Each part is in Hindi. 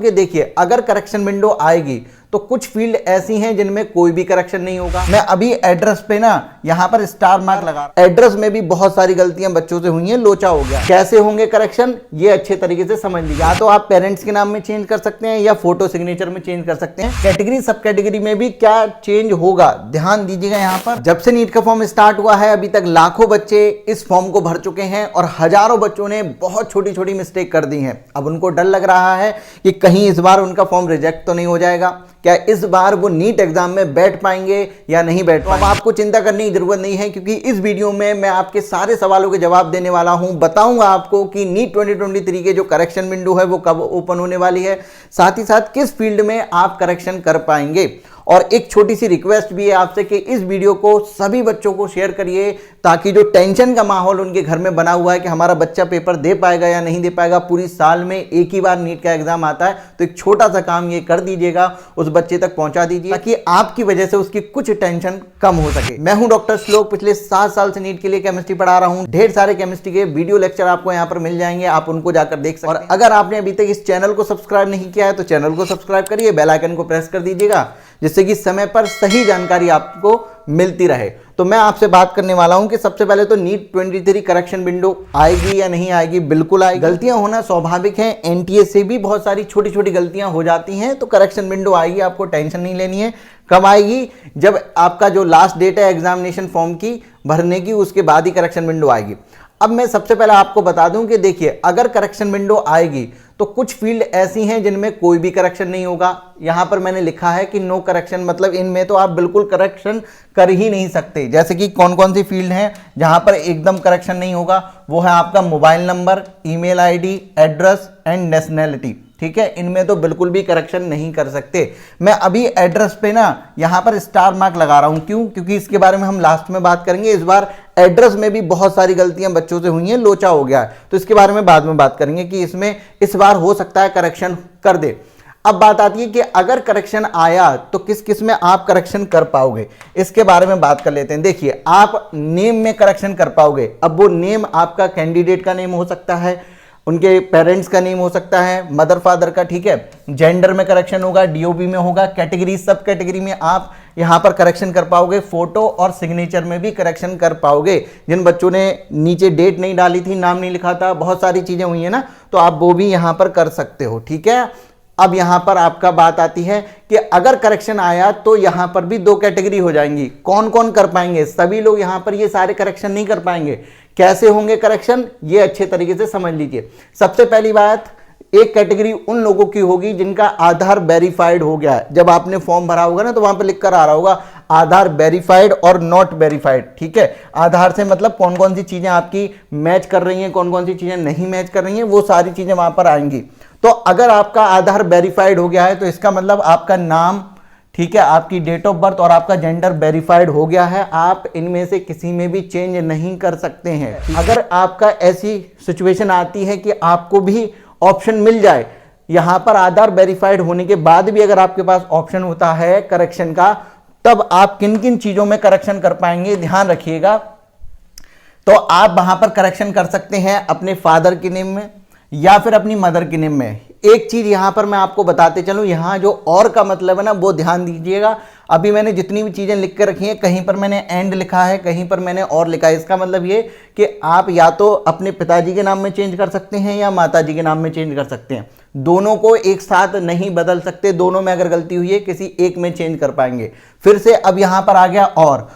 कि देखिए अगर करेक्शन विंडो आएगी तो कुछ फील्ड ऐसी हैं जिनमें कोई भी करेक्शन नहीं होगा। मैं अभी एड्रेस पे ना यहां पर स्टार मार्क लगा, एड्रेस में भी बहुत सारी गलतियां बच्चों से हुई हैं, लोचा हो गया। कैसे होंगे करेक्शन ये अच्छे तरीके से समझ लीजिए। या तो आप पेरेंट्स के नाम में चेंज कर सकते हैं या फोटो सिग्नेचर में चेंज कर सकते हैं। कैटेगरी सब कैटेगरी में भी क्या चेंज होगा ध्यान दीजिएगा। यहाँ पर जब से नीट का फॉर्म स्टार्ट हुआ है अभी तक लाखों बच्चे इस फॉर्म को भर चुके हैं और हजारों बच्चों ने बहुत छोटी छोटी मिस्टेक कर दी है। अब उनको डर लग रहा है कि कहीं इस बार उनका फॉर्म रिजेक्ट तो नहीं हो जाएगा, क्या इस बार वो नीट एग्जाम में बैठ पाएंगे या नहीं बैठ पाएंगे। अब आपको चिंता करने की जरूरत नहीं है क्योंकि इस वीडियो में मैं आपके सारे सवालों के जवाब देने वाला हूं। बताऊंगा आपको कि नीट 2023 के जो करेक्शन विंडो है वो कब ओपन होने वाली है, साथ ही साथ किस फील्ड में आप करेक्शन कर पाएंगे। और एक छोटी सी रिक्वेस्ट भी है आपसे कि इस वीडियो को सभी बच्चों को शेयर करिए ताकि जो टेंशन का माहौल उनके घर में बना हुआ है कि हमारा बच्चा पेपर दे पाएगा या नहीं दे पाएगा, पूरी साल में एक ही बार नीट का एग्जाम आता है, तो एक छोटा सा काम ये कर दीजिएगा, उस बच्चे तक पहुंचा दीजिए ताकि आपकी वजह से उसकी कुछ टेंशन कम हो सके। मैं हूं डॉक्टर श्लोक, पिछले 7 साल से नीट के लिए केमिस्ट्री पढ़ा रहा हूं। ढेर सारे केमिस्ट्री के वीडियो लेक्चर आपको यहाँ पर मिल जाएंगे, आप उनको जाकर देख सकते हैं। और अगर आपने अभी तक इस चैनल को सब्सक्राइब नहीं किया है तो चैनल को सब्सक्राइब करिए, बेल आइकन को प्रेस कर दीजिएगा जिससे कि समय पर सही जानकारी आपको मिलती रहे। तो मैं आपसे बात करने वाला हूं कि सबसे पहले तो नीट 23 करेक्शन विंडो आएगी या नहीं आएगी। बिल्कुल आएगी। गलतियां होना स्वाभाविक है, एनटीए से भी बहुत सारी छोटी छोटी गलतियां हो जाती हैं, तो करेक्शन विंडो आएगी, आपको टेंशन नहीं लेनी है। कब आएगी? जब आपका जो लास्ट डेट है एग्जामिनेशन फॉर्म की भरने की, उसके बाद ही करेक्शन विंडो आएगी। अब मैं सबसे पहले आपको बता दूं कि देखिए अगर करेक्शन विंडो आएगी तो कुछ फील्ड ऐसी हैं जिनमें कोई भी करेक्शन नहीं होगा। यहां पर मैंने लिखा है कि नो करेक्शन, मतलब इनमें तो आप बिल्कुल करेक्शन कर ही नहीं सकते। जैसे कि कौन कौन सी फील्ड हैं जहां पर एकदम करेक्शन नहीं होगा, वो है आपका mobile number, email ID, address and nationality. ठीक है, इनमें तो बिल्कुल भी करेक्शन नहीं कर सकते। मैं अभी एड्रेस पे ना यहां पर स्टार मार्क लगा रहा हूं, क्यों? क्योंकि इसके बारे में हम लास्ट में बात करेंगे। इस बार एड्रेस में भी बहुत सारी गलतियां बच्चों से हुई हैं, लोचा हो गया है, तो इसके बारे में बाद में बात करेंगे कि इसमें इस बार हो सकता है करेक्शन कर दे। अब बात आती है कि अगर करेक्शन आया तो किस किस में आप करेक्शन कर पाओगे, इसके बारे में बात कर लेते हैं। देखिए आप नेम में करेक्शन कर पाओगे। अब वो नेम आपका कैंडिडेट का नेम हो सकता है, उनके पेरेंट्स का नेम हो सकता है, मदर फादर का। ठीक है, जेंडर में करेक्शन होगा, डीओबी में होगा, कैटेगरी सब कैटेगरी में आप यहां पर करेक्शन कर पाओगे। फोटो और सिग्नेचर में भी करेक्शन कर पाओगे। जिन बच्चों ने नीचे डेट नहीं डाली थी, नाम नहीं लिखा था, बहुत सारी चीजें हुई है ना, तो आप वो भी यहां पर कर सकते हो। ठीक है, अब यहां पर आपका बात आती है कि अगर करेक्शन आया तो यहां पर भी 2 कैटेगरी हो जाएंगी। कौन कौन कर पाएंगे? सभी लोग यहां पर ये सारे करेक्शन नहीं कर पाएंगे। कैसे होंगे करेक्शन ये अच्छे तरीके से समझ लीजिए। सबसे पहली बात, एक कैटेगरी उन लोगों की होगी जिनका आधार वेरीफाइड हो गया है। जब आपने फॉर्म भरा होगा ना तो वहां पर लिखकर आ रहा होगा आधार वेरीफाइड और नॉट वेरीफाइड। ठीक है, आधार से मतलब कौन कौन सी चीजें आपकी मैच कर रही हैं, कौन कौन सी चीजें नहीं मैच कर रही हैं, वो सारी चीजें वहां पर आएंगी। तो अगर आपका आधार वेरीफाइड हो गया है तो इसका मतलब आपका नाम, ठीक है, आपकी डेट ऑफ बर्थ और आपका जेंडर वेरीफाइड हो गया है। आप इनमें से किसी में भी चेंज नहीं कर सकते हैं। अगर आपका ऐसी सिचुएशन आती है कि आपको भी ऑप्शन मिल जाए, यहां पर आधार वेरीफाइड होने के बाद भी अगर आपके पास ऑप्शन होता है करेक्शन का, तब आप किन किन चीजों में करेक्शन कर पाएंगे ध्यान रखिएगा। तो आप वहां पर करेक्शन कर सकते हैं अपने फादर के नेम में या फिर अपनी मदर के नेम में। एक चीज यहां पर मैं आपको बताते चलूं, यहां जो और का मतलब है ना वो ध्यान दीजिएगा। अभी मैंने जितनी भी चीजें लिख कर रखी हैं, कहीं पर मैंने एंड लिखा है, कहीं पर मैंने और लिखा है। इसका मतलब ये कि आप या तो अपने पिताजी के नाम में चेंज कर सकते हैं या माताजी के नाम में चेंज कर सकते हैं। दोनों को एक साथ नहीं बदल सकते। दोनों में अगर गलती हुई है किसी एक में चेंज कर पाएंगे। फिर से अब यहां पर आ गया और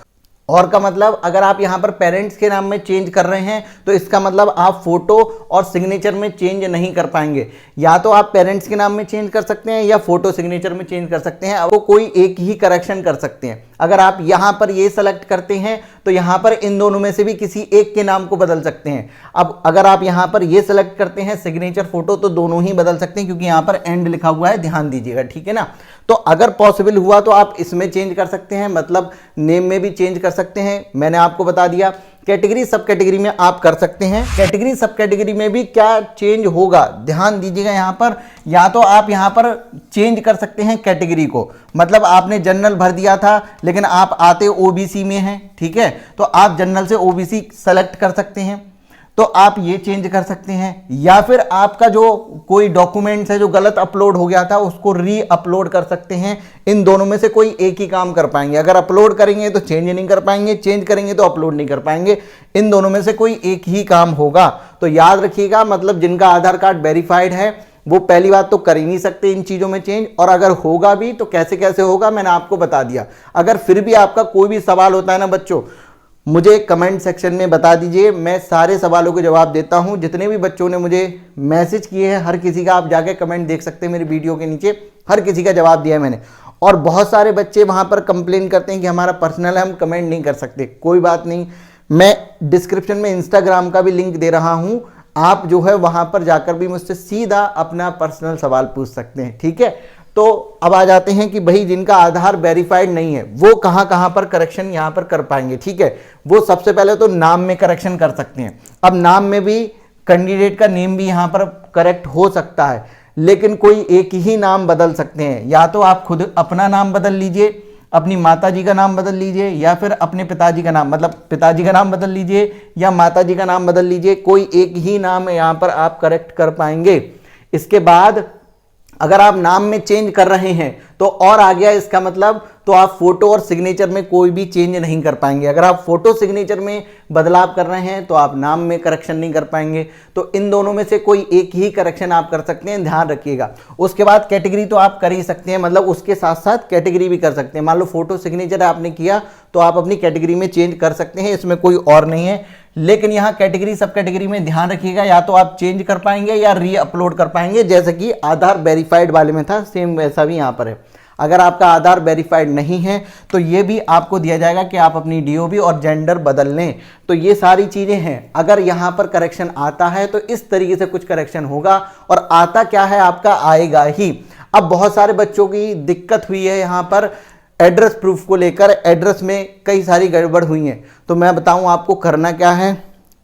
का मतलब अगर आप यहां पर पेरेंट्स के नाम में चेंज कर रहे हैं तो इसका मतलब आप फोटो और सिग्नेचर में चेंज नहीं कर पाएंगे। या तो आप पेरेंट्स के नाम में चेंज कर सकते हैं या फोटो सिग्नेचर में चेंज कर सकते हैं। वो कोई एक ही करेक्शन कर सकते हैं। अगर आप यहां पर ये सेलेक्ट करते हैं तो यहां पर इन दोनों में से भी किसी एक के नाम को बदल सकते हैं। अब अगर आप यहां पर ये सेलेक्ट करते हैं सिग्नेचर फोटो, तो दोनों ही बदल सकते हैं क्योंकि यहां पर एंड लिखा हुआ है, ध्यान दीजिएगा। ठीक है ना, तो अगर पॉसिबल हुआ तो आप इसमें चेंज कर सकते हैं, मतलब नेम में भी चेंज कर सकते हैं। मैंने आपको बता दिया कैटेगरी सब कैटेगरी में आप कर सकते हैं। कैटेगरी सब कैटेगरी में भी क्या चेंज होगा ध्यान दीजिएगा। यहां पर या तो आप यहां पर चेंज कर सकते हैं कैटेगरी को, मतलब आपने जनरल भर दिया था लेकिन आप आते ओबीसी में हैं, ठीक है, तो आप जनरल से ओबीसी सेलेक्ट कर सकते हैं। तो आप ये चेंज कर सकते हैं, या फिर आपका जो कोई डॉक्यूमेंट्स है जो गलत अपलोड हो गया था उसको री अपलोड कर सकते हैं। इन दोनों में से कोई एक ही काम कर पाएंगे। अगर अपलोड करेंगे तो चेंज नहीं कर पाएंगे, चेंज करेंगे तो अपलोड नहीं कर पाएंगे। इन दोनों में से कोई एक ही काम होगा। तो याद रखिएगा, मतलब जिनका आधार कार्ड वेरीफाइड है वो पहली बात तो कर ही नहीं सकते इन चीज़ों में चेंज, और अगर होगा भी तो कैसे कैसे होगा मैंने आपको बता दिया। अगर फिर भी आपका कोई भी सवाल होता है ना बच्चों, मुझे कमेंट सेक्शन में बता दीजिए, मैं सारे सवालों के जवाब देता हूं। जितने भी बच्चों ने मुझे मैसेज किए हैं हर किसी का आप जाके कमेंट देख सकते हैं मेरी वीडियो के नीचे, हर किसी का जवाब दिया है मैंने। और बहुत सारे बच्चे वहां पर कंप्लेन करते हैं कि हमारा पर्सनल है, हम कमेंट नहीं कर सकते। कोई बात नहीं, मैं डिस्क्रिप्शन में इंस्टाग्राम का भी लिंक दे रहा हूं, आप जो है वहां पर जाकर भी मुझसे सीधा अपना पर्सनल सवाल पूछ सकते हैं, ठीक है। तो अब आ जाते हैं कि भाई जिनका आधार वेरीफाइड नहीं है वो कहां कहां पर करेक्शन यहां पर कर पाएंगे, ठीक है। वो सबसे पहले तो नाम में करेक्शन कर सकते हैं। अब नाम में भी कैंडिडेट का नेम भी यहां पर करेक्ट हो सकता है, लेकिन कोई एक ही नाम बदल सकते हैं। या तो आप खुद अपना नाम बदल लीजिए, अपनी माताजी का नाम बदल लीजिए, या फिर अपने पिताजी का नाम, मतलब पिताजी का नाम बदल लीजिए या माताजी का नाम बदल लीजिए। कोई एक ही नाम यहां पर आप करेक्ट कर पाएंगे। इसके बाद अगर आप नाम में चेंज कर रहे हैं तो और आ गया इसका मतलब, तो आप फोटो और सिग्नेचर में कोई भी चेंज नहीं कर पाएंगे। अगर आप फोटो सिग्नेचर में बदलाव कर रहे हैं तो आप नाम में करेक्शन नहीं कर पाएंगे। तो इन दोनों में से कोई एक ही करेक्शन आप कर सकते हैं, ध्यान रखिएगा। उसके बाद कैटेगरी तो आप कर ही सकते हैं, मतलब उसके साथ साथ कैटेगरी भी कर सकते हैं। मान लो फोटो सिग्नेचर आपने किया तो आप अपनी कैटेगरी में चेंज कर सकते हैं, इसमें कोई और नहीं है। लेकिन यहाँ कैटेगरी सब कैटेगरी में ध्यान रखिएगा, या तो आप चेंज कर पाएंगे या री अपलोड कर पाएंगे, जैसे कि आधार वेरीफाइड वाले में था, सेम वैसा भी यहाँ पर है। अगर आपका आधार वेरीफाइड नहीं है तो ये भी आपको दिया जाएगा कि आप अपनी डीओबी और जेंडर बदल लें। तो ये सारी चीज़ें हैं। अगर यहाँ पर करेक्शन आता है तो इस तरीके से कुछ करेक्शन होगा, और आता क्या है आपका आएगा ही। अब बहुत सारे बच्चों की दिक्कत हुई है यहाँ पर एड्रेस प्रूफ को लेकर, एड्रेस में कई सारी गड़बड़ हुई हैं। तो मैं बताऊं आपको करना क्या है।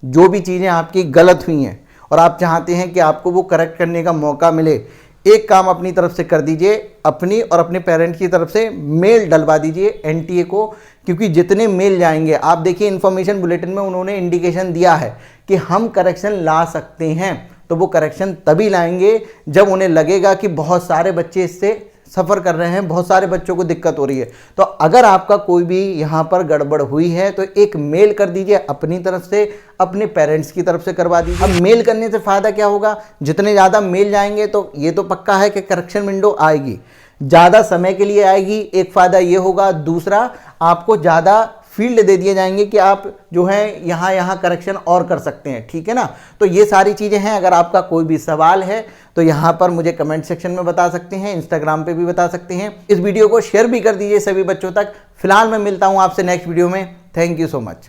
जो भी चीज़ें आपकी गलत हुई हैं और आप चाहते हैं कि आपको वो करेक्ट करने का मौका मिले, एक काम अपनी तरफ से कर दीजिए, अपनी और अपने पेरेंट की तरफ से मेल डलवा दीजिए एनटीए को। क्योंकि जितने मेल जाएंगे, आप देखिए इन्फॉर्मेशन बुलेटिन में उन्होंने इंडिकेशन दिया है कि हम करेक्शन ला सकते हैं। तो वो करेक्शन तभी लाएंगे जब उन्हें लगेगा कि बहुत सारे बच्चे इससे सफ़र कर रहे हैं, बहुत सारे बच्चों को दिक्कत हो रही है। तो अगर आपका कोई भी यहाँ पर गड़बड़ हुई है तो एक मेल कर दीजिए अपनी तरफ से, अपने पेरेंट्स की तरफ से करवा दीजिए। अब मेल करने से फ़ायदा क्या होगा, जितने ज़्यादा मेल जाएंगे तो ये तो पक्का है कि करेक्शन विंडो आएगी, ज़्यादा समय के लिए आएगी, एक फ़ायदा ये होगा। दूसरा, आपको ज़्यादा फील्ड दे दिए जाएंगे कि आप जो है यहाँ करेक्शन और कर सकते हैं, ठीक है ना। तो ये सारी चीज़ें हैं। अगर आपका कोई भी सवाल है तो यहाँ पर मुझे कमेंट सेक्शन में बता सकते हैं, इंस्टाग्राम पे भी बता सकते हैं। इस वीडियो को शेयर भी कर दीजिए सभी बच्चों तक। फिलहाल मैं मिलता हूँ आपसे नेक्स्ट वीडियो में। Thank you so much.